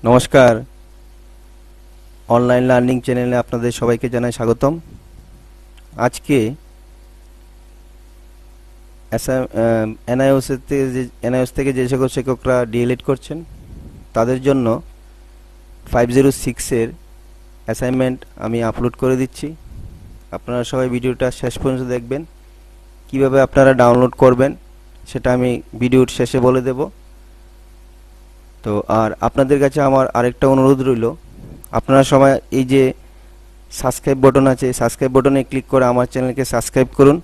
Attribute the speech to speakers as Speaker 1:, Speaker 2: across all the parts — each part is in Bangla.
Speaker 1: নমস্কার, অনলাইন লার্নিং চ্যানেলে আপনাদের সবাইকে জানাই স্বাগতম। আজকে এনআইওস থেকে যে সকল শিক্ষকরা ডিএলএড করছেন তাদের জন্য 506-এর অ্যাসাইনমেন্ট আমি আপলোড করে দিচ্ছি। আপনারা সবাই ভিডিওটা শেষ পর্যন্ত দেখবেন। কিভাবে আপনারা ডাউনলোড করবেন সেটা আমি ভিডিওর শেষে বলে দেব। তো আর আপনাদের কাছে আমার আরেকটা অনুরোধ রইল, আপনারা সবাই এই যে সাবস্ক্রাইব বাটন আছে, সাবস্ক্রাইব বাটনে ক্লিক করে আমার চ্যানেলকে সাবস্ক্রাইব করুন,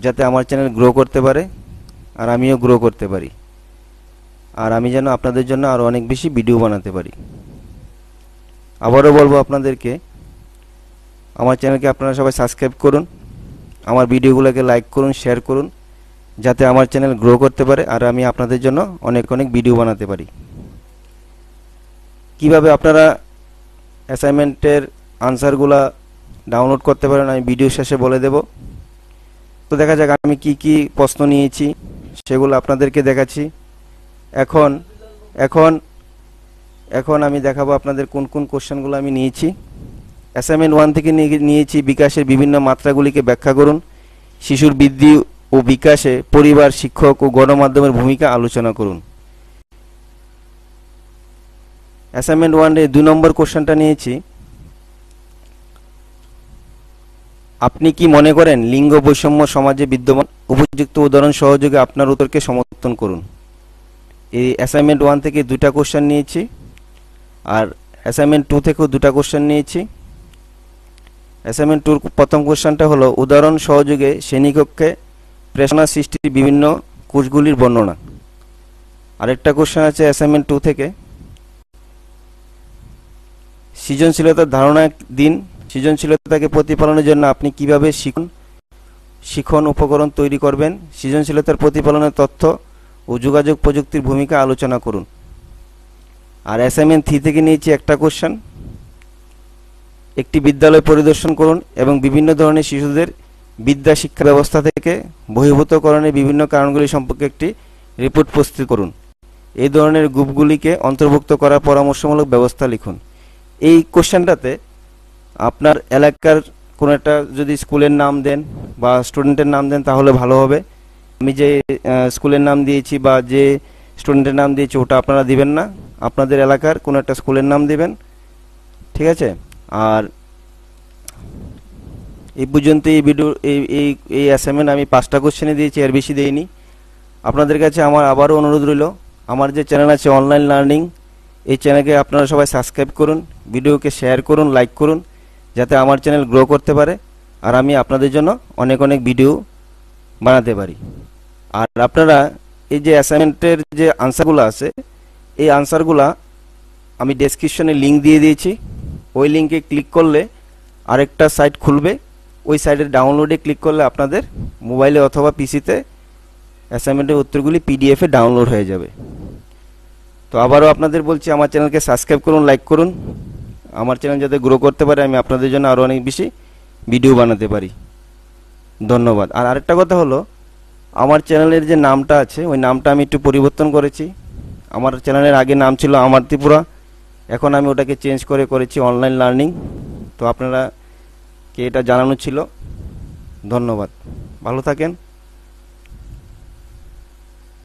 Speaker 1: যাতে আমার চ্যানেল গ্রো করতে পারে আর আমিও গ্রো করতে পারি, আর আমি যেন আপনাদের জন্য আরও অনেক বেশি ভিডিও বানাতে পারি। আবারও বলবো আপনাদেরকে, আমার চ্যানেলকে আপনারা সবাই সাবস্ক্রাইব করুন, আমার ভিডিওগুলোকে লাইক করুন, শেয়ার করুন, যাতে আমার চ্যানেল গ্রো করতে পারে আর আমি আপনাদের জন্য অনেক অনেক ভিডিও বানাতে পারি। কিভাবে আপনারা অ্যাসাইনমেন্টের আনসারগুলা ডাউনলোড করতে পারেন আমি ভিডিও শেষে বলে দেব। তো দেখা যাক আমি কি কি প্রশ্ন নিয়েছি সেগুলো আপনাদেরকে দেখাচ্ছি। এখন এখন এখন আমি দেখাবো আপনাদের কোন কোন কোশ্চেনগুলো আমি নিয়েছি। অ্যাসাইনমেন্ট 1 থেকে নিয়েছি বিকাশের বিভিন্ন মাত্রাগুলিকে ব্যাখ্যা করুন, শিশুর বৃদ্ধি ও বিকাশে পরিবার, শিক্ষক ও গণমাধ্যমের ভূমিকা আলোচনা করুন। অ্যাসাইনমেন্ট 1 এর 2 নম্বর কোশ্চেনটা নিয়েছি, আপনি কি মনে করেন লিঙ্গ বৈষম্য সমাজে বিদ্যমান? উপযুক্ত উদাহরণ সহযোগে আপনার উত্তরকে সমর্থন করুন। এই অ্যাসাইনমেন্ট 1 থেকে 2টা কোশ্চেন নিয়েছি, আর অ্যাসাইনমেন্ট 2 থেকেও 2টা কোশ্চেন নিয়েছি। অ্যাসাইনমেন্ট 2 প্রথম কোশ্চেনটা হলো উদাহরণ সহযোগে শ্রেণীকক্ষে প্রেরণা সৃষ্টির বিভিন্ন কোষগুলির বর্ণনা। আরেকটা কোশ্চেন আছে অ্যাসাইনমেন্ট 2 থেকে, সৃজনশীলতার ধারণা দিন। সৃজনশীলতাকে প্রতিপালনের জন্য আপনি কিভাবে শিখন উপকরণ তৈরি করবেন? সৃজনশীলতার প্রতিপালনের তথ্য ও যোগাযোগ প্রযুক্তির ভূমিকা আলোচনা করুন। আর অ্যাসাইনমেন্ট 3 থেকে নিয়েছি একটা কোশ্চেন, একটি বিদ্যালয় পরিদর্শন করুন এবং বিভিন্ন ধরনের শিশুদের বিদ্যা শিক্ষা ব্যবস্থা থেকে বহির্ভূতকরণের বিভিন্ন কারণগুলি সম্পর্কে একটি রিপোর্ট প্রস্তুত করুন। এই ধরনের গ্রুপগুলিকে অন্তর্ভুক্ত করার পরামর্শমূলক ব্যবস্থা লিখুন। এই কোশ্চেনটাতে আপনার এলাকার কোনো একটা যদি স্কুলের নাম দেন বা স্টুডেন্টের নাম দেন তাহলে ভালো হবে। আমি যে স্কুলের নাম দিয়েছি বা যে স্টুডেন্টের নাম দিয়েছি ওটা আপনারা দিবেন না, আপনাদের এলাকার কোনো একটা স্কুলের নাম দিবেন, ঠিক আছে? আর এই পর্যন্ত এই ভিডিও এই অ্যাসাইনমেন্ট আমি 5টা কোশ্চেনে দিয়েছি, এর বেশি দেইনি। আপনাদের কাছে আমার আবারও অনুরোধ রইল, আমার যে চ্যানেল আছে অনলাইন লার্নিং, এই চ্যানেলকে আপনারা সবাই সাবস্ক্রাইব করুন, ভিডিওকে শেয়ার করুন, লাইক করুন, যাতে আমার চ্যানেল গ্রো করতে পারে আর আমি আপনাদের জন্য অনেক অনেক ভিডিও বানাতে পারি। আর আপনারা এই যে অ্যাসাইনমেন্টের যে আনসারগুলো আছে, এই আনসারগুলা আমি ডেসক্রিপশনে লিঙ্ক দিয়ে দিয়েছি। ওই লিঙ্কে ক্লিক করলে আরেকটা সাইট খুলবে, ওই সাইটের ডাউনলোডে ক্লিক করলে আপনাদের মোবাইলে অথবা পিসিতে অ্যাসাইনমেন্টের উত্তরগুলি পিডিএফে ডাউনলোড হয়ে যাবে। তো আবারও আপনাদের বলছি, আমার চ্যানেলকে সাবস্ক্রাইব করুন, লাইক করুন, আমার চ্যানেল যাতে গ্রো করতে পারে, আমি আপনাদের জন্য আরও অনেক বেশি ভিডিও বানাতে পারি। ধন্যবাদ। আর আরেকটা কথা হলো, আমার চ্যানেলের যে নামটা আছে ওই নামটা আমি একটু পরিবর্তন করেছি। আমার চ্যানেলের আগে নাম ছিল আমার ত্রিপুরা, এখন আমি ওটাকে চেঞ্জ করেছি অনলাইন লার্নিং। তো আপনারা কে এটা জানানো ছিল। ধন্যবাদ, ভালো থাকেন।